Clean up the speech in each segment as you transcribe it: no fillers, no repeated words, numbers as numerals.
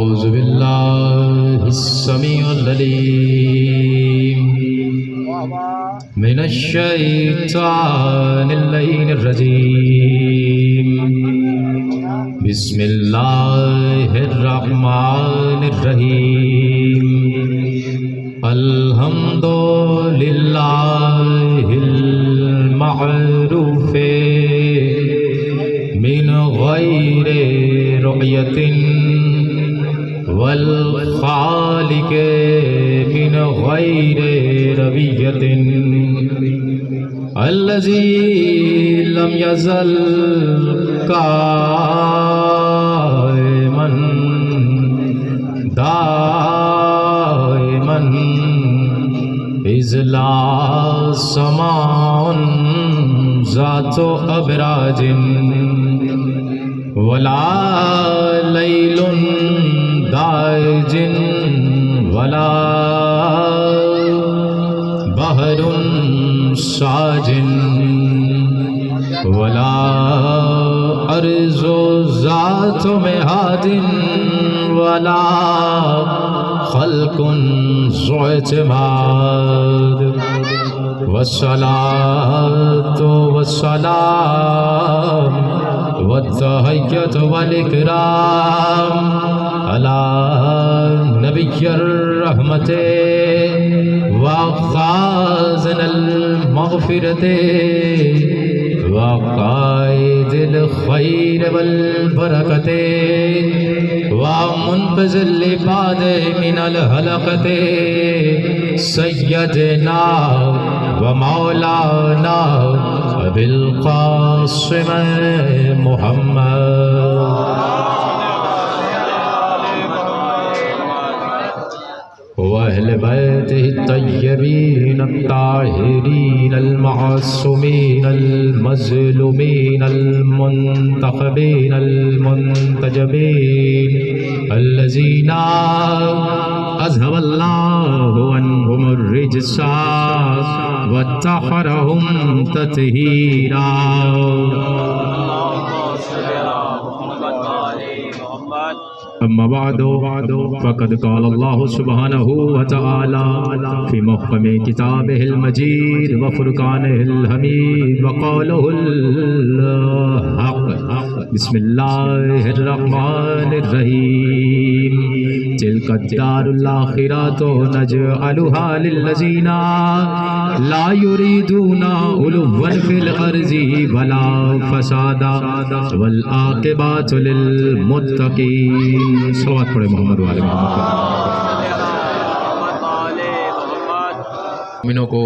أعوذ بالله السميع العليم من الشيطان اللعين الرجيم بسم الله الرحمن الرحيم الحمد لله المعروف من غير رؤية والخالق من غير ربية الذي لم يزل قائما دائما إذ لا سماء ذات أبراج ولا ليل دائج ولا بحر ساج ولا أرض ذات مهاد ولا خلق ذو اعتماد والصلاة والسلام والتحية والإكرام على نبي الرحمة وخازن المغفرة وقائد الخير والبركة ومنقذ العباد من الهلكة سيدنا ومولانا أبي القاسم محمد وأهل بيته الطيبين الطاهرين المعصومين المظلومين المنتخبين المنتجبين الذين أذهب الله عنهم الرجس وطهرهم تطهيرا. أما بعد فقد قال الله سبحانه وتعالى في محكم كتابه المجيد وفرقانه الحميد وقوله الحق بسم الله الرحمن الرحيم تلك الدار الآخرة نجعلها للذين لا يريدون علوا في الأرض ولا فسادا والعاقبة للمتقين. صلوات پڑھے محمد والے محمد. مومنوں کو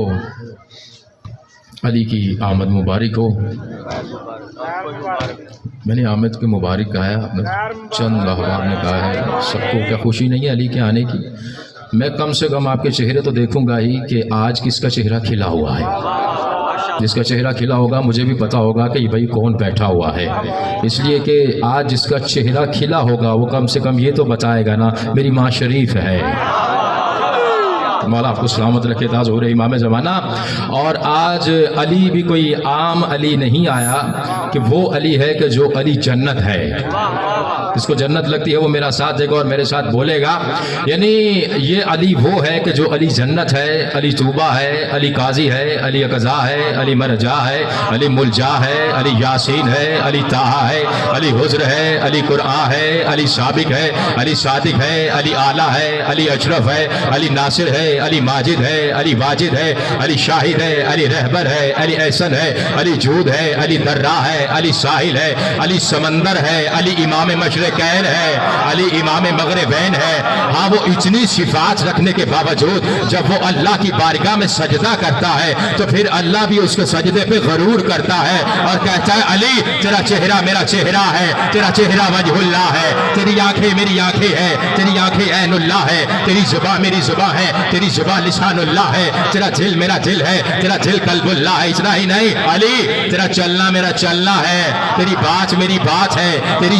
علی کی آمد مبارک ہو. میں نے آمد کی مبارک کہا ہے، آپ نے چند احباب نے کہا ہے سب کو کیا خوشی نہیں ہے علی کے آنے کی. میں کم سے کم آپ کے چہرے تو دیکھوں گا ہی کہ آج کس کا چہرہ کھلا ہوا ہے. جس کا چہرہ کھلا ہوگا مجھے بھی پتا ہوگا کہ بھائی کون بیٹھا ہوا ہے. اس لیے کہ آج جس کا چہرہ کھلا ہوگا وہ کم سے کم یہ تو بتائے گا نا میری ماں شریف ہے. مولا آپ کو سلامت رکھے تاج ہو رہے امام زمانہ. اور آج علی بھی کوئی عام علی نہیں آیا کہ وہ علی ہے کہ جو علی جنت ہے. جس کو جنت لگتی ہے وہ میرا ساتھ دے گا اور میرے ساتھ بولے گا. یعنی یہ علی وہ ہے کہ جو علی جنت ہے، علی توبہ ہے، علی قاضی ہے، علی اقضا ہے، علی مرجع ہے، علی ملجا ہے، علی یاسین ہے، علی طٰہٰ ہے، علی حجر ہے، علی قرآن ہے، علی سابق ہے، علی صادق ہے، علی اعلیٰ ہے، علی اشرف ہے، علی ناصر ہے، علی ماجد ہے، علی واجد ہے، علی شاہد ہے، علی رہبر ہے، علی احسن ہے، علی جود ہے، علی درہ ہے، علی ساحل ہے، علی سمندر ہے، علی امام مشرقین ہے، علی امام مغربین ہے. ہاں وہ اتنی صفات رکھنے کے باوجود جب وہ اللہ کی بارگاہ میں سجدہ کرتا ہے تو پھر اللہ بھی اس کے سجدے پہ غرور کرتا ہے اور کہتا ہے علی تیرا چہرہ میرا چہرہ ہے، تیرا چہرہ وجہ اللہ ہے، تیری آنکھیں میری آنکھیں ہے، تیری آنکھیں عین اللہ ہے، تیری زبان میری زبان ہے، تیری زبان لسان اللہ ہے، تیرا دل میرا دل ہے، تیرا دل قلب اللہ ہے. اتنا ہی نہیں علی تیرا چلنا میرا چلنا ہے، تیری بات میری بات ہے، تیری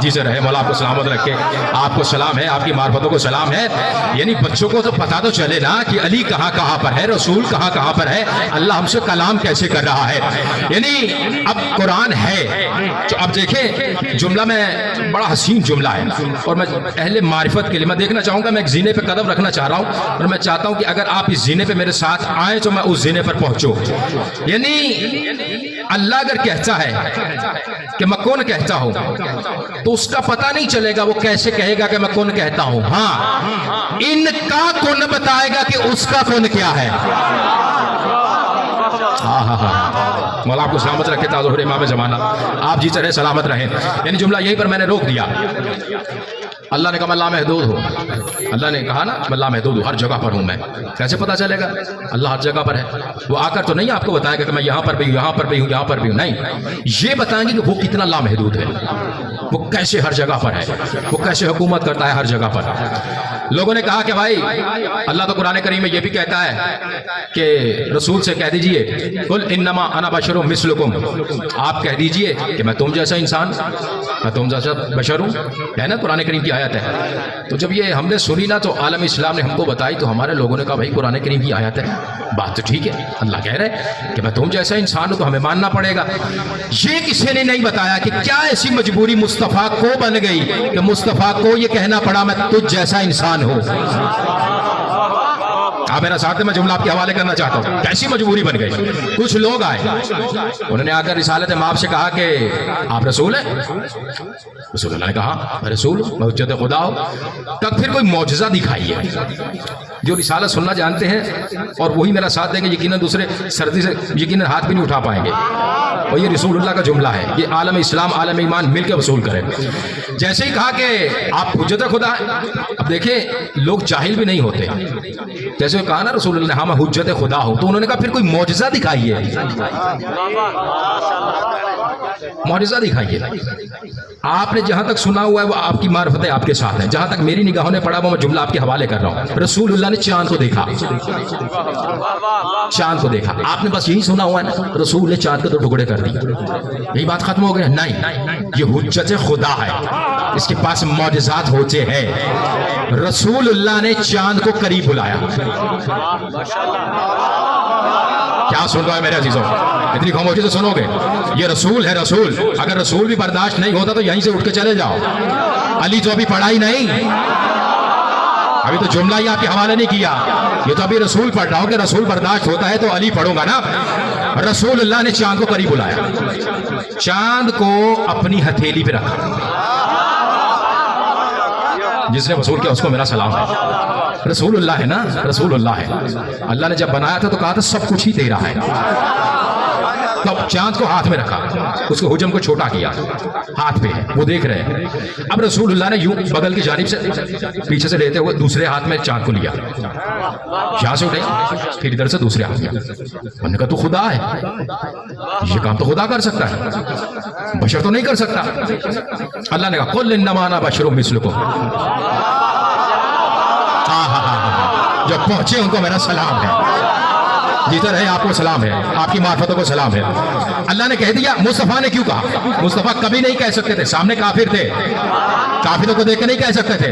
جی سے رہے، مولا آپ کو سلامت رکھے، آپ کو سلام ہے، آپ کی معرفتوں کو سلام ہے۔ یعنی بچوں کو تو پتا تو چلے نا کہ علی کہاں کہاں پر ہے، رسول کہاں کہاں پر ہے، اللہ ہم سے کلام کیسے کر رہا ہے۔ یعنی اب قرآن ہے تو اب دیکھیں جملہ میں بڑا حسین جملہ ہے، اور میں اہل معرفت کے لیے میں دیکھنا چاہوں گا، میں ایک زینے پہ قدم رکھنا چاہ رہا ہوں، اور میں چاہتا ہوں کہ اگر آپ اس زینے پہ میرے ساتھ آئیں تو میں اس زینے پر پہنچوں۔ یعنی اللہ اگر کہتا ہے کہ میں کون کہتا ہوں تو اس کا پتہ نہیں چلے گا وہ کیسے کہے گا کہ میں کون کہتا ہوں، ہاں ان کا کون بتائے گا کہ اس کا کون کیا ہے۔ مولا آپ کو سلامت رکھے، تاظہر امام زمانہ آپ جیتے رہے، سلامت رہیں۔ یعنی جملہ یہیں پر میں نے روک دیا۔ اللہ نے کہا میں لامحدود ہوں، اللہ نے کہا نا میں لامحدود ہوں، ہر جگہ پر ہوں، میں کیسے پتا چلے گا اللہ ہر جگہ پر ہے؟ وہ آ کر تو نہیں آپ کو بتائے گا کہ میں یہاں پر بھی ہوں، یہاں پر بھی ہوں، یہاں پر بھی ہوں، نہیں، یہ بتائیں گے کہ وہ کتنا لامحدود ہے، وہ کیسے ہر جگہ پر ہے، وہ کیسے حکومت کرتا ہے ہر جگہ پر۔ لوگوں نے کہا کہ بھائی اللہ تو قرآن کریم میں یہ بھی کہتا ہے کہ رسول سے کہہ دیجئے قل انما انا بشر مثلکم، آپ کہہ دیجئے کہ میں تم جیسا انسان، میں تم جیسا بشر ہوں، ہے نا قرآن کریم کی آیت ہے۔ تو جب یہ ہم نے سنی نا تو عالم اسلام نے ہم کو بتائی تو ہمارے لوگوں نے کہا بھائی قرآن کریم کی آیت ہے، بات تو ٹھیک ہے، اللہ کہہ رہے کہ میں تم جیسا انسان ہوں تو ہمیں ماننا پڑے گا۔ یہ کسی نے نہیں بتایا کہ کیا ایسی مجبوری مصطفیٰ کو بن گئی کہ مصطفیٰ کو یہ کہنا پڑا میں تجھ جیسا انسان ہوں۔ آپ میرا ساتھ میں جملہ آپ کے حوالے کرنا چاہتا ہوں، کیسی مجبوری بن گئی۔ کچھ لوگ آئے، انہوں نے آ کر رسالت مآب سے کہا کہ آپ رسول ہیں؟ رسول اللہ نے کہا میں رسول ہوں، میں حجت خدا ہوں۔ تب پھر کوئی معجزہ دکھائیے، جو رسالت سننا جانتے ہیں اور وہی میرا ساتھ دیں گے، یقیناً دوسرے سردی سے یقیناً ہاتھ بھی نہیں اٹھا پائیں گے۔ اور یہ رسول اللہ کا جملہ ہے، یہ عالم اسلام عالم ایمان مل کے وصول کریں۔ جیسے ہی کہا کہ آپ حجت خدا ہیں، اب دیکھیں لوگ جاہل بھی نہیں ہوتے، جیسے کہا نا رسول اللہ نے ہاں میں حجت خدا ہوں، تو انہوں نے کہا پھر کوئی معجزہ دکھائیے، معجزہ دکھائیے۔ آپ نے جہاں تک سنا ہوا ہے وہ آپ کی معرفتیں آپ کے ساتھ ہیں، جہاں تک میری نگاہوں نے پڑھا وہ میں جملہ آپ کے حوالے کر رہا ہوں۔ رسول اللہ نے چاند کو دیکھا، چاند کو دیکھا، آپ نے بس یہی سنا ہوا ہے نا رسول نے چاند کے دو ٹکڑے کر دیے، یہی بات ختم ہو گئی؟ نہیں، یہ حجت خدا ہے، اس کے پاس معجزات ہوتے ہیں۔ رسول اللہ نے چاند کو قریب بلایا۔ کیا سن رہا ہے میرے عزیزوں؟ اتنی خاموشی سے سنو گے؟ یہ رسول ہے، رسول۔ اگر رسول بھی برداشت نہیں ہوتا تو یہیں سے اٹھ کے چلے جاؤ۔ علی تو ابھی پڑھا ہی نہیں، ابھی تو جملہ ہی آپ کے حوالے نہیں کیا، یہ تو ابھی رسول پڑھ رہا ہوں کہ رسول برداشت ہوتا ہے تو علی پڑھوں گا نا۔ رسول اللہ نے چاند کو قریب بلایا، چاند کو اپنی ہتھیلی پہ رکھا، جس نے وصول کیا اس کو میرا سلام ہے۔ رسول اللہ ہے نا، رسول اللہ ہے۔ اللہ نے جب بنایا تھا تو کہا تھا سب کچھ ہی تیرا ہے، تب چاند کو ہاتھ میں رکھا، اس کو حجم کو چھوٹا کیا، ہاتھ پہ ہے وہ دیکھ رہے ہیں۔ اب رسول اللہ نے یوں بغل کی جانب سے پیچھے سے لیتے ہوئے دوسرے ہاتھ میں چاند کو لیا، یہاں سے اٹھے پھر ادھر سے دوسرے ہاتھ میں، انہوں نے کہا تو خدا ہے، یہ کام تو خدا کر سکتا ہے، بشر تو نہیں کر سکتا۔ اللہ نے کہا قل انما انا بشر مثلکم، جو پہنچے ان کو میرا سلام ہے، جیتا رہے آپ کو سلام ہے، آپ کی معرفتوں کو سلام ہے۔ اللہ نے کہہ دیا، مصطفیٰ نے کیوں کہا؟ مصطفیٰ کبھی نہیں کہہ سکتے تھے، سامنے کافر تھے، کافروں کو دیکھ کے نہیں کہہ سکتے تھے۔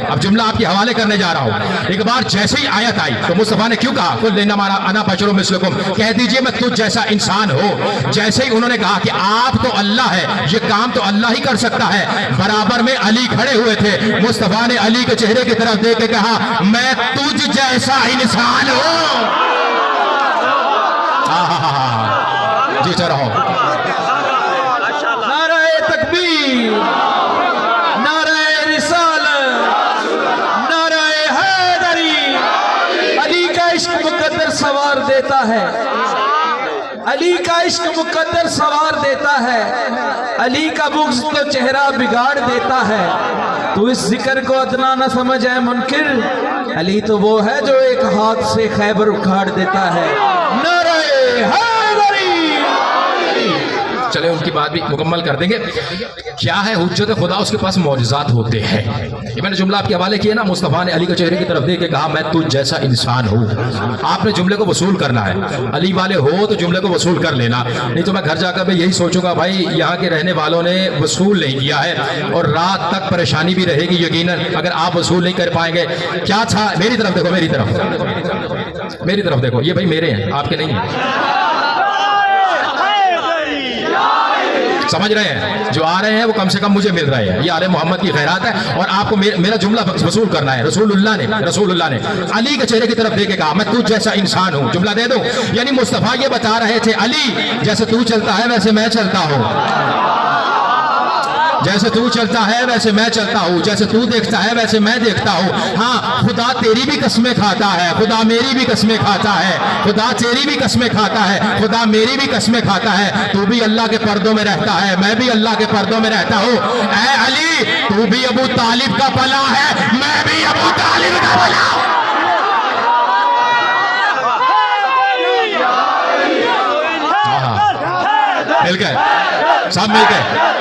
اب جملہ آپ کے حوالے کرنے جا رہا ہوں۔ ایک بار جیسے ہی آیت آئی تو مصطفیٰ نے کیوں کہا قل انما انا بشر مثلکم، کہہ دیجئے میں تجھ جیسا انسان ہوں۔ جیسے ہی انہوں نے کہا کہ آپ تو اللہ ہے، یہ کام تو اللہ ہی کر سکتا ہے، برابر میں علی کھڑے ہوئے تھے، مصطفیٰ نے علی کے چہرے کی طرف دیکھ کے کہا میں تجھ جیسا انسان ہوں۔ جیتا رہو، نعرہ تکبیر، نعرہ رسالت، نعرہ حیدری۔ علی کا عشق مقدر سوار دیتا ہے، علی کا عشق مقدر سوار دیتا ہے، علی کا بغض تو چہرہ بگاڑ دیتا ہے۔ تو اس ذکر کو ادنا نہ سمجھ اے منکر، علی تو وہ ہے جو ایک ہاتھ سے خیبر اکھاڑ دیتا ہے۔ نعرہ حیدری۔ چلے چلے ان کی بات بھی مکمل کر دیں گے. کیا ہے حجت خدا؟ اس کے پاس معجزات ہوتے ہیں. یہ میں نے جملہ آپ کے حوالے کیا نا, مصطفیٰ نے علی کے چہرے کی طرف دیکھ کے کہا میں تجھ جیسا انسان ہوں. آپ نے جملے کو وصول کرنا ہے. علی والے ہو تو جملے کو وصول کر لینا, نہیں تو میں گھر جا کر بھی یہی سوچوں گا بھائی یہاں کے رہنے والوں نے وصول نہیں کیا ہے, اور رات تک پریشانی بھی رہے گی یقیناً اگر آپ وصول نہیں کر پائیں گے. کیا تھا؟ میری طرف دیکھو, میری طرف دیکھو, یہ بھائی میرے ہیں آپ کے نہیں ہیں. سمجھ رہے ہیں؟ جو آ رہے ہیں وہ کم سے کم مجھے مل رہے ہیں. یہ آل محمد کی خیرات ہے, اور آپ کو میرا جملہ وصول کرنا ہے. رسول اللہ نے علی کے چہرے کی طرف دیکھ کے کہا میں تجھ جیسا انسان ہوں. جملہ دے دوں, یعنی مصطفیٰ یہ بتا رہے تھے علی جیسے تو چلتا ہے ویسے میں چلتا ہوں, جیسے تو چلتا ہے ویسے میں چلتا ہوں, جیسے تو دیکھتا ہے ویسے میں دیکھتا ہوں. ہاں خدا تیری بھی قسمیں کھاتا ہے, خدا میری بھی قسمیں کھاتا ہے, خدا تیری بھی قسمیں کھاتا ہے, خدا میری بھی قسمیں کھاتا ہے. تو بھی اللہ کے پردوں میں رہتا ہے, میں بھی اللہ کے پردوں میں رہتا ہوں. اے علی تو بھی ابو طالب کا پلا ہے, میں بھی ابو طالب کا پلا ہوں. مل گئے سب مل گئے.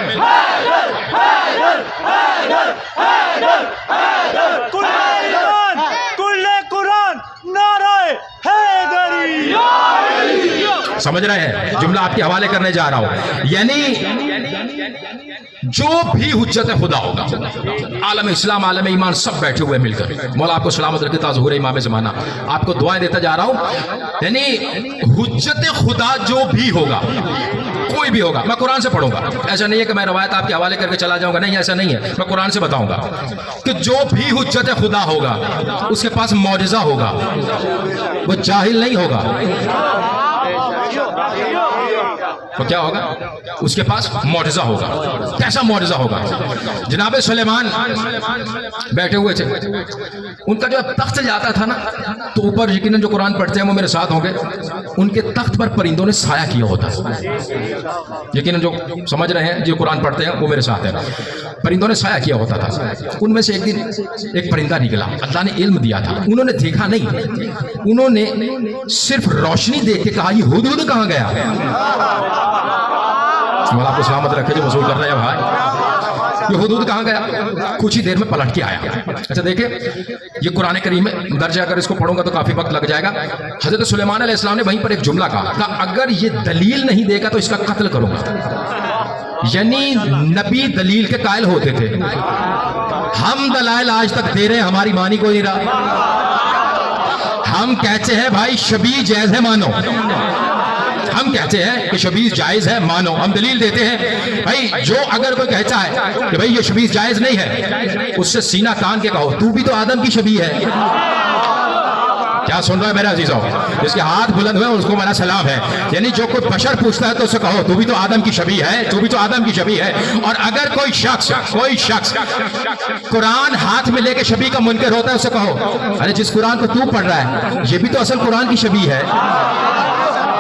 سمجھ رہے ہیں؟ جملہ آپ کے حوالے کرنے جا رہا ہوں. یعنی جو بھی حجت خدا ہوگا, عالم اسلام عالم ایمان سب بیٹھے ہوئے مل کر, مولا آپ کو سلامت رکھے تا ظہور امام زمانہ, آپ کو دعائیں دیتا جا رہا ہوں. یعنی حجت خدا جو بھی ہوگا, کوئی بھی ہوگا, میں قرآن سے پڑھوں گا. ایسا نہیں ہے کہ میں روایت آپ کے حوالے کر کے چلا جاؤں گا, نہیں ایسا نہیں ہے, میں قرآن سے بتاؤں گا کہ جو بھی حجت خدا ہوگا اس کے پاس معجزہ ہوگا, وہ جاہل نہیں ہوگا. تو کیا ہوگا؟ اس کے پاس معجزہ ہوگا. کیسا معجزہ ہوگا؟ جناب سلیمان بیٹھے ہوئے تھے, ان کا جو تخت جاتا تھا نا, تو اوپر یقیناً جو قرآن پڑھتے ہیں وہ میرے ساتھ ہوں گے, ان کے تخت پر پرندوں نے سایہ کیا ہوتا ہے. یقیناً جو سمجھ رہے ہیں جو قرآن پڑھتے ہیں وہ میرے ساتھ ہیں. پرندوں نے سایہ کیا ہوتا تھا. ان میں سے ایک دن ایک پرندہ نکلا, اللہ نے علم دیا تھا, انہوں نے دیکھا نہیں, انہوں نے صرف روشنی دیکھ کے کہا یہ ہدہد کہاں گیا. مولا آپ کو سلامت رکھے جو وصول کر رہے ہیں بھائی, یہ حدود کہاں گیا؟ کچھ ہی دیر میں پلٹ کے آیا. اچھا دیکھیں, یہ قرآن کریم ہے, درجہ اگر اس کو پڑھوں گا تو کافی وقت لگ جائے گا. حضرت سلیمان علیہ السلام نے وہیں پر ایک جملہ کہا, اگر یہ دلیل نہیں دے گا تو اس کا قتل کروں گا. یعنی نبی دلیل کے قائل ہوتے تھے. ہم دلائل آج تک دے رہے ہیں, ہماری مانی کوئی نہیں رہا. ہم کہتے ہیں بھائی شبیہ جائز ہے مانو, ہم کہتے ہیں کہ شبیہ جائز ہے مانو, ہم دلیل دیتے ہیں. بھائی جو اگر کوئی کہتا ہے کہ بھائی یہ شبیہ جائز نہیں ہے, اس سے سینہ تان کے کہو تو بھی تو آدم کی شبیہ ہے. کیا سن رہا ہے میرے عزیزوں؟ جس کے ہاتھ بلند ہوئے اس کو میرا سلام ہے. یعنی جو کوئی بشر پوچھتا ہے تو اسے کہو تو بھی تو آدم کی شبیہ ہے, تو بھی تو آدم کی شبیہ ہے. اور اگر کوئی شخص قرآن ہاتھ میں لے کے شبیہ کا منکر ہوتا ہے, اسے کہو ارے جس قرآن کو تو پڑھ رہا ہے یہ بھی تو اصل قرآن کی شبیہ ہے.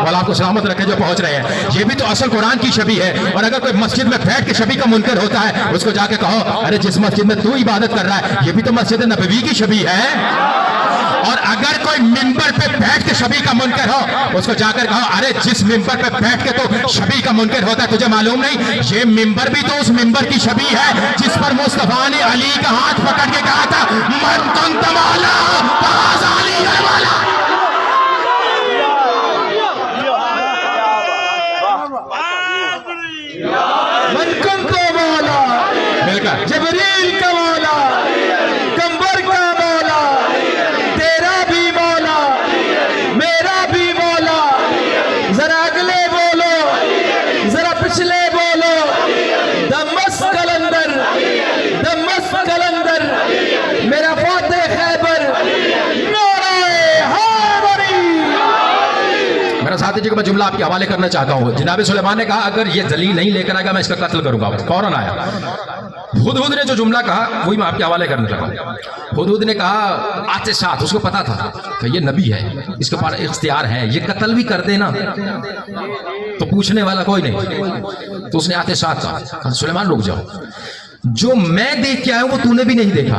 والا آپ کو سلامت رکھے جو پہنچ رہے ہیں, یہ بھی تو اصل قرآن کی شبیہ ہے. اور اگر کوئی مسجد میں بیٹھ کے شبیہ کا منکر ہوتا ہے, اس کو جا کے کہو ارے جس مسجد میں تو عبادت کر رہا ہے یہ بھی تو مسجد نبوی کی شبیہ ہے. اور اگر کوئی ممبر پہ بیٹھ کے شبیہ کا منکر ہو, اس کو جا کر کہو ارے جس ممبر پہ بیٹھ کے تو شبیہ کا منکر ہوتا ہے تجھے معلوم نہیں یہ ممبر بھی تو اس ممبر کی شبیہ ہے جس پر مصطفیٰ نے علی کا ہاتھ پکڑ کے کہا تھا من کنت مولا فہذا علی المولا. من کنت مولا, جبریل کا مولا, کمبر کا مولا, تیرا بھی مولا, میرا بھی مولا. ذرا اگلے بولو, ذرا پچھلے بولو. دمس کلندر, دمس کلندر, میرا فاتح خیبر, نعرہ حیدری. میرا ساتھی جی کو میں جملہ آپ کے حوالے کرنا چاہتا ہوں. جناب سلیمان نے کہا اگر یہ دلیل نہیں لے کر آئے گا میں اس کا قتل کروں گا. فوراً آیا. ہدہد نے جو جملہ کہا وہی میں آپ کے حوالے کرنا چاہتا ہوں. ہدہد نے کہا آتے ساتھ, اس کو پتا تھا کہ یہ نبی ہے, اس کے پاس اختیار ہے, یہ قتل بھی کر دے نا تو پوچھنے والا کوئی نہیں. تو اس نے آتے ساتھ کہا سلیمان رک جاؤ, جو میں دیکھ کے آیا ہوں وہ تو نے بھی نہیں دیکھا.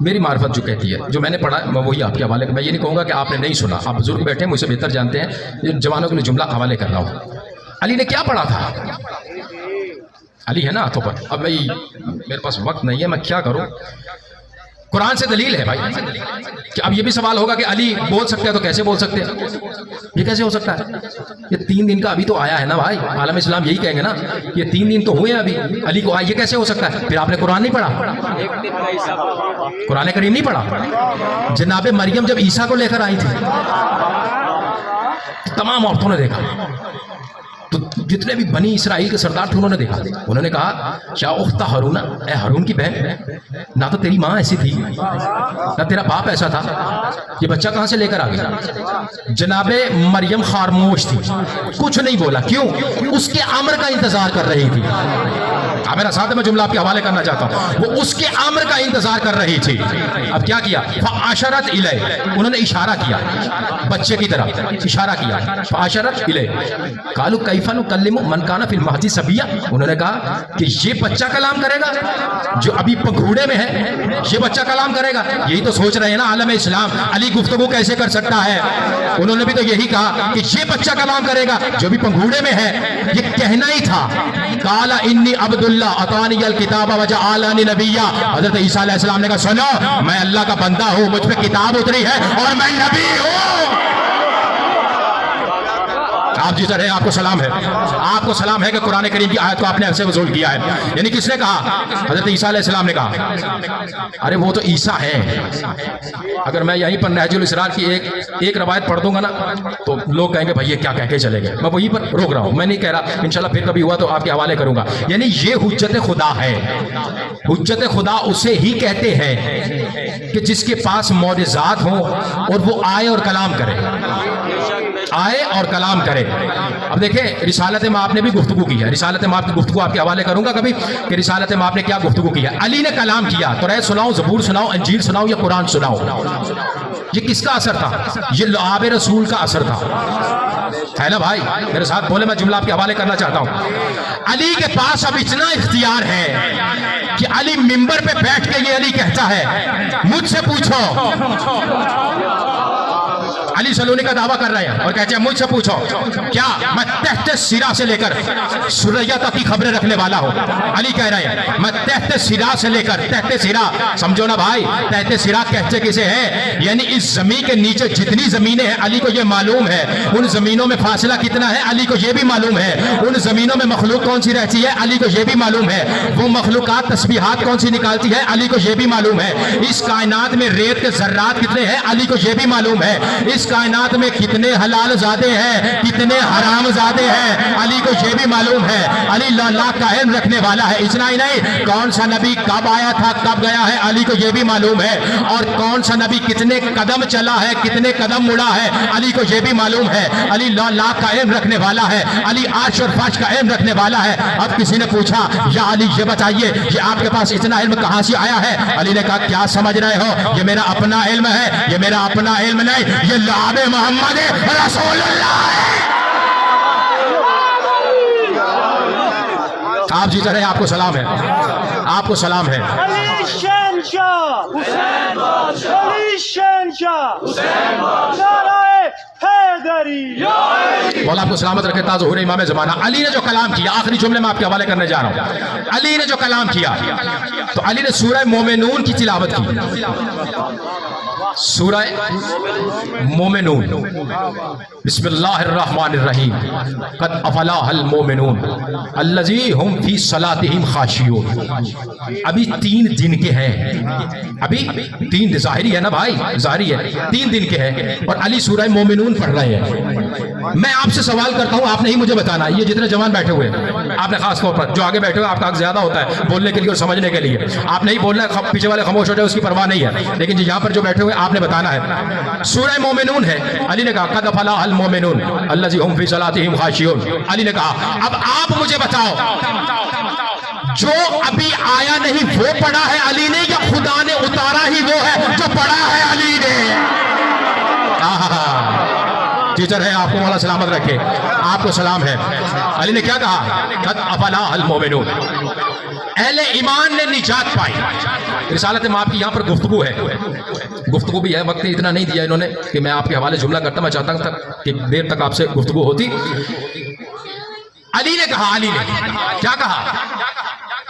میری معرفت جو کہتی ہے، جو میں نے پڑھا میں وہی آپ کے حوالے، میں یہ نہیں کہوں گا کہ آپ نے نہیں سنا، آپ بزرگ بیٹھے ہیں مجھ سے بہتر جانتے ہیں، یہ جوانوں کے لیے جملہ حوالے کر رہا ہوں۔ علی نے کیا پڑھا تھا؟ علی ہے نا ہاتھوں پر، اب میرے پاس وقت نہیں ہے، میں کیا کروں؟ قرآن سے دلیل ہے بھائی، کہ اب یہ بھی سوال ہوگا کہ علی بول سکتے ہیں تو کیسے بول سکتے ہیں؟ یہ کیسے ہو سکتا ہے؟ یہ 3 دن کا ابھی تو آیا ہے نا بھائی، عالم اسلام یہی کہیں گے نا، یہ 3 دن تو ہوئے ہیں ابھی، علی کو یہ کیسے ہو سکتا ہے؟ پھر آپ نے قرآن نہیں پڑھا، قرآن کریم نہیں پڑھا؟ جناب مریم جب عیسیٰ کو لے کر آئی تھی، تمام عورتوں نے دیکھا، تو جتنے بھی بنی اسرائیل کے سردار تھے انہوں نے دیکھا، انہوں نے کہا کیا اختہ ہارون، اے ہارون کی بہن، نہ تو تیری ماں ایسی تھی نہ تیرا باپ ایسا تھا، یہ بچہ کہاں سے لے کر آ گیا؟ جناب مریم خاموش تھی، کچھ نہیں بولا، کیوں؟ اس کے امر کا انتظار کر رہی تھی۔ میرا ساتھ میں جملہ آپ کے حوالے کرنا چاہتا ہوں، وہ اس کے امر کا انتظار کر رہی تھی۔ اب کیا کیا؟ فاشرت الیہ، انہوں نے اشارہ کیا بچے کی طرف، اشارہ کیا، فاشرت الیہ، قالوا کیف نکلم من کان فی المہد صبیا، انہوں نے کہا کہ یہ بچہ کلام کرے گا جو ابھی پنگھوڑے میں ہے، یہ بچہ کلام کرے گا؟ یہی تو سوچ رہے ہیں نا عالم اسلام، علی گفتگو کیسے کر سکتا ہے؟ انہوں نے بھی تو یہی کہا کہ یہ بچہ کلام کرے گا جو بھی پنگھوڑے میں ہے، یہ کہنا ہی تھا۔ قال انی عبد اللہ اتانی الکتاب وجعلنی نبیا، حضرت عیسیٰ علیہ السلام نے کہا سنو، میں اللہ کا بندہ ہوں، مجھ پہ کتاب اتری ہے اور میں نبی ہوں۔ آپ جی رہے ہیں، آپ کو سلام ہے، آپ کو سلام ہے کہ قرآن کریم کی آیت کو آپ نے ایسے وصول کیا ہے۔ یعنی کس نے کہا؟ حضرت عیسیٰ علیہ السلام نے کہا۔ ارے وہ تو عیسیٰ ہیں، اگر میں یہیں پر نہج الاسرار کی ایک روایت پڑھ دوں گا نا تو لوگ کہیں گے بھائی یہ کیا کہہ کے چلے گئے، میں وہیں پر روک رہا ہوں، میں نہیں کہہ رہا، انشاءاللہ پھر کبھی ہوا تو آپ کے حوالے کروں گا۔ یعنی یہ حجت خدا ہے، حجت خدا اسے ہی کہتے ہیں کہ جس کے پاس معجزات ہوں اور وہ آئے اور کلام کرے، آئے اور کلام کرے۔ اب دیکھیں رسالت مآب نے بھی گفتگو کی ہے، رسالت مآب کی گفتگو آپ کے حوالے کروں گا کبھی کہ رسالت مآب نے کیا گفتگو کی ہے۔ علی نے کلام کیا، توریت سناؤ، زبور سناؤ، انجیل سناؤ یا قرآن سناؤ، یہ کس کا اثر تھا؟ یہ لعاب رسول کا اثر تھا، ہے نا بھائی؟ میرے ساتھ بولے، میں جملہ آپ کے حوالے کرنا چاہتا ہوں۔ علی کے پاس اب اتنا اختیار ہے کہ علی منبر پہ بیٹھ کے یہ علی کہتا ہے مجھ سے پوچھو، علی سلونی کا دعویٰ کر رہے ہیں اور کہتے ہیں مجھ سے پوچھو، کیا میں تحت سرا سے لے کر سریہ تک کی خبریں رکھنے والا ہوں؟ علی کہہ رہے ہیں میں تحت سرا سے لے کر، تحت سرا سمجھو نا بھائی، تحت سرا کہتے کسے ہیں؟ یعنی اس زمین کے نیچے جتنی زمینیں ہیں علی کو یہ معلوم ہے، ان زمینوں میں فاصلہ کتنا ہے علی کو یہ بھی معلوم ہے، ان زمینوں میں مخلوق کون سی رہتی ہے علی کو یہ بھی معلوم ہے، وہ مخلوقات تسبیحات کون سی نکالتی ہے علی کو یہ بھی معلوم ہے، اس کائنات میں ریت کے ذرات کتنے ہیں علی کو یہ بھی معلوم ہے، اس کائنات میں کتنے حلال زادے ہیں کتنے حرام زادے ہیں علی کو یہ بھی معلوم ہے۔ علی لا کا علم رکھنے والا ہے، اتنا ہی نہیں کون سا نبی کب آیا تھا کب گیا ہے علی کو یہ بھی معلوم ہے، اور کون سا نبی کتنے قدم چلا ہے کتنے قدم مڑا ہے علی کو یہ بھی معلوم ہے۔ علی لا کا علم رکھنے والا ہے، علی عرش اور فرش کا علم رکھنے والا ہے۔ اب کسی نے پوچھا یا علی یہ بتائیے یہ آپ کے پاس اتنا علم کہاں سے آیا ہے؟ علی نے کہا کیا سمجھ رہے ہو یہ میرا اپنا علم ہے، یہ میرا اپنا علم نہیں، یہ لعاب محمد رسول اللہ ہے۔ آپ جیتے رہے، آپ کو سلام ہے، آپ کو سلام ہے۔ علی شہنشاہ حسین بادشاہ، علی شہنشاہ حسین بادشاہ، نعرہ حیدری، مولا آپ کو سلامت رکھے تا ظہور امام زمانہ۔ علی نے جو کلام کیا، آخری جملے میں آپ کے حوالے کرنے جا رہا ہوں، علی نے جو کلام کیا تو علی نے سورہ مومنون کی تلاوت کی، سورہ مومنون، بسم اللہ الرحمن الرحیم، قد افلاح المومنون الذی ہم فی صلاتہم خاشعون۔ ابھی 3 دن کے ہیں، ابھی 3 ظاہری ہے نا بھائی، ظاہری ہے 3 دن کے ہیں اور علی سورہ مومنون پڑھ رہے ہیں۔ میں آپ سے سوال کرتا ہوں، آپ نے ہی مجھے بتانا، یہ جتنے جوان بیٹھے ہوئے ہیں، آپ نے خاص طور پر جو آگے بیٹھے ہوئے آپ کا حق زیادہ ہوتا ہے بولنے کے لیے اور سمجھنے کے لیے، آپ نے ہی بولنا ہے، پیچھے والے خاموش ہو جائے اس کی پرواہ نہیں ہے، لیکن یہاں پر جو بیٹھے ہوئے آپ نے بتانا ہے۔ سورہ مومنون ہے، علی نے کہا قد افلاح المومنون الذی ہم فی صلاتہم خاشعون۔ علی نے کہا اب آپ مجھے بتاؤ جو ابھی آیا نہیں وہ پڑھا ہے علی نے یا خدا نے اتارا ہی وہ ہے جو پڑھا ہے علی نے؟ ٹیچر ہے، آپ کو مولا سلامت رکھے، آپ کو سلام ہے۔ علی نے کیا کہا؟ قد افلاح المومنون، اہل ایمان نے نجات پائی. رسالت مآب کی یہاں پر گفتگو ہے, گفتگو بھی ہے, وقت اتنا نہیں دیا انہوں نے کہ میں آپ کے حوالے جملہ کرتا. میں چاہتا ہوں کہ دیر تک آپ سے گفتگو ہوتی. علی نے کہا, علی نے کیا کہا؟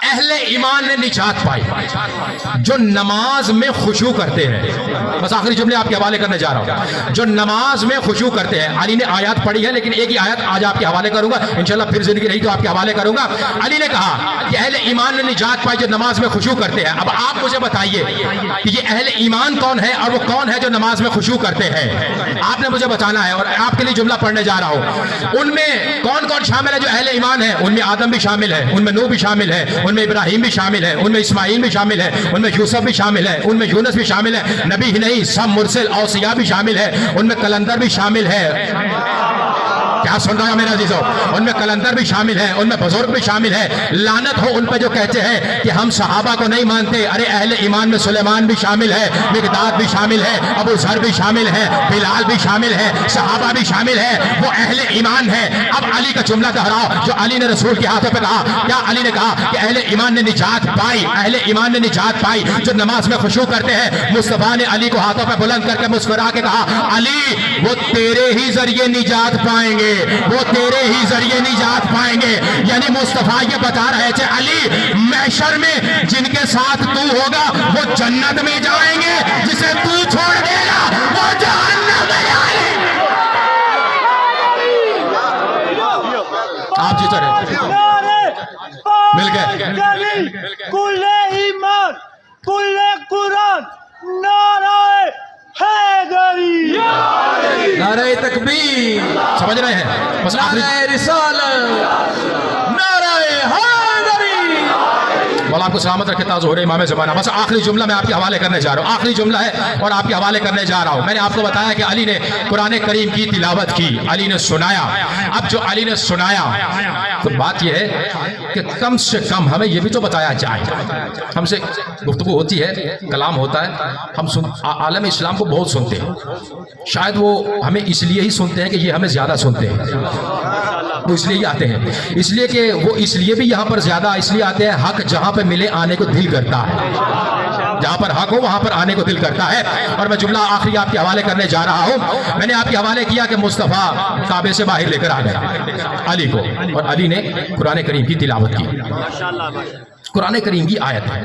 اہل ایمان نے نجات پائی جو نماز میں خشوع کرتے ہیں. بس آخری جملے آپ کے حوالے کرنے جا رہا ہوں. جو نماز میں خشوع کرتے ہیں. علی نے آیات پڑھی ہے لیکن ایک ہی آیت آج آپ کے حوالے کروں گا انشاءاللہ, پھر زندگی رہی تو آپ کے حوالے کروں گا. علی نے کہا کہ اہل ایمان نے نجات پائی جو نماز میں خشوع کرتے ہیں. اب آپ مجھے بتائیے کہ یہ اہل ایمان کون ہے اور وہ کون ہے جو نماز میں خشوع کرتے ہیں؟ آپ نے مجھے بتانا ہے اور آپ کے لیے جملہ پڑھنے جا رہا ہوں. ان میں کون کون شامل ہے جو اہل ایمان ہے؟ ان میں آدم بھی شامل ہے, ان میں نوح بھی شامل ہے, ان میں ابراہیم بھی شامل ہے, ان میں اسماعیل بھی شامل ہے, ان میں یوسف بھی شامل ہے, ان میں یونس بھی شامل ہے. نبی ہی نہیں سب مرسل اوصیاء بھی شامل ہے, ان میں کلندر بھی شامل ہے. کیا سن رہا ہے میرا عزیزو؟ ان میں کلندر بھی شامل ہے, ان میں بزرگ بھی شامل ہے. لعنت ہو ان پہ جو کہتے ہیں کہ ہم صحابہ کو نہیں مانتے. ارے اہل ایمان میں سلیمان بھی شامل ہے, مقداد بھی شامل ہے, ابو ذر بھی شامل ہے, بلال بھی شامل ہے, صحابہ بھی شامل ہے. وہ اہل ایمان ہے. اب علی کا جملہ دہراؤ جو علی نے رسول کے ہاتھوں پہ کہا. کیا علی نے کہا کہ اہل ایمان نے نجات پائی, اہل ایمان نے نجات پائی جو نماز میں خشوع کرتے ہیں. مصطفیٰ نے علی کو ہاتھوں پہ بلند کر کے مسکرا کے کہا, علی وہ تیرے ہی ذریعے نجات پائیں گے, وہ تیرے ہی ذریعے نجات پائیں گے. یعنی مصطفیٰ یہ بتا رہے تھے علی محشر میں جن کے ساتھ تو ہوگا وہ جنت میں جائیں گے, جسے تو چھوڑ دے گا وہ جہنم میں جائیں گے. آپ جیتے رہے مل گئے. کل ایمان کل قرآن نعرہ حیدری, نعرہ تکبیر, سمجھ رہے ہیں؟ بس آخری نعرہ رسالت, نعرہ حیدری. مولا آپ کو سلامت رکھے تا ظہور امام زمانہ. بس آخری جملہ میں آپ کے حوالے کرنے جا رہا ہوں, آخری جملہ ہے اور آپ کے حوالے کرنے جا رہا ہوں. میں نے آپ کو بتایا کہ علی نے قرآن کریم کی تلاوت کی, علی نے سنایا. اب جو علی نے سنایا تو بات یہ ہے کہ کم سے کم ہمیں یہ بھی تو بتایا جائے. ہم سے گفتگو ہوتی ہے, کلام ہوتا ہے, ہم عالم اسلام کو بہت سنتے ہیں. شاید وہ ہمیں اس لیے ہی سنتے ہیں کہ یہ ہمیں زیادہ سنتے ہیں, وہ اس لیے ہی آتے ہیں, اس لیے کہ وہ اس لیے بھی یہاں پر زیادہ اس لیے آتے ہیں حق جہاں پہ ملے آنے کو دل کرتا ہے, جہاں پر حق ہو وہاں پر آنے کو دل کرتا ہے. اور میں جملہ آخری آپ کے حوالے کرنے جا رہا ہوں. میں نے آپ کے حوالے کیا کہ مصطفیٰ کعبے سے باہر لے کر آ گیا علی کو, اور علی نے قرآن کریم کی تلاوت کی. قرآن کریم کی آیت ہے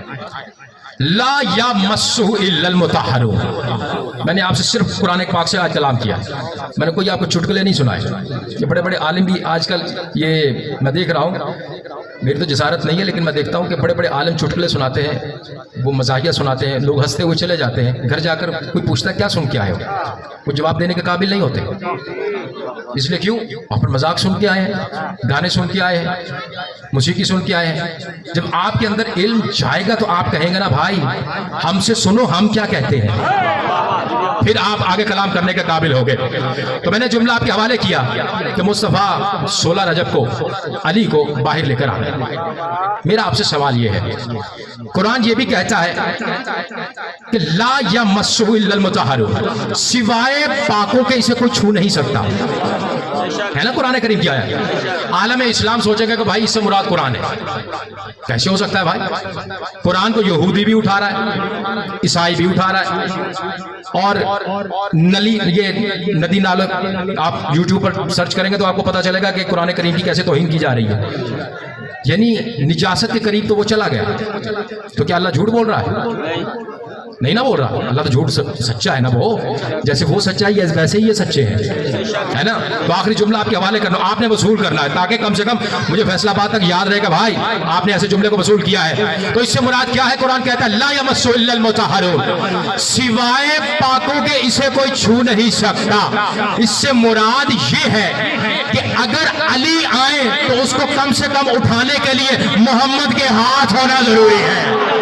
لا یمسہ الا المطہرون. میں نے آپ سے صرف قرآن پاک سے آج کلام کیا, میں نے کوئی آپ کو چٹکلے نہیں سنائے. یہ بڑے بڑے عالم بھی آج کل, یہ میں دیکھ رہا ہوں, میری تو جسارت نہیں ہے لیکن میں دیکھتا ہوں کہ بڑے بڑے عالم چٹکلے سناتے ہیں, وہ مزاحیہ سناتے ہیں, لوگ ہنستے ہوئے چلے جاتے ہیں. گھر جا کر کوئی پوچھتا ہے کیا سن کے آئے ہو, وہ جواب دینے کے قابل نہیں ہوتے. اس لیے کیوں؟ وہاں پر مذاق سن کے آئے ہیں, گانے سن کے آئے ہیں, موسیقی سن کے آئے ہیں. جب آپ کے اندر علم جائے گا تو آپ کہیں گے نا بھائی ہم سے سنو ہم کیا کہتے ہیں, پھر آپ آگے کلام کرنے کے قابل ہو گئے. تو میں نے جملہ آپ کے حوالے کیا کہ مصطفیٰ 16 رجب کو علی کو باہر لے کر آ گئے. میرا آپ سے سوال یہ ہے, قرآن یہ بھی کہتا ہے کہ لا یمسہ الا المطہرون, سوائے پاکوں کے اسے کوئی چھو نہیں سکتا, ہے نا قرآن کریم کیا ہے. عالم اسلام سوچے گا کہ بھائی اس سے مراد قرآن ہے. کیسے ہو سکتا ہے بھائی؟ قرآن کو یہودی بھی اٹھا رہا ہے, عیسائی بھی اٹھا رہا ہے, اور یہ ندی نالوں آپ یوٹیوب پر سرچ کریں گے تو آپ کو پتا چلے گا کہ قرآن کریم کی کیسے توہین کی جا رہی ہے. یعنی نجاست کے قریب تو وہ چلا گیا. تو کیا اللہ جھوٹ بول رہا ہے؟ نہیں نہ بول رہا, اللہ تو جھوٹ سچا ہے نا, وہ جیسے وہ سچا ہے ویسے ہی یہ سچے ہیں, ہے نا. تو آخری جملہ آپ کے حوالے کرنا, آپ نے وصول کرنا ہے تاکہ کم سے کم مجھے فیصلہ آباد تک یاد رہے گا بھائی آپ نے ایسے جملے کو وصول کیا ہے. تو اس سے مراد کیا ہے؟ قرآن کہتا ہے لا یمسہ الا المطہرون, سوائے پاکوں کے اسے کوئی چھو نہیں سکتا. اس سے مراد یہ ہے کہ اگر علی آئے تو اس کو کم سے کم اٹھانے کے لیے محمد کے ہاتھ ہونا ضروری ہے.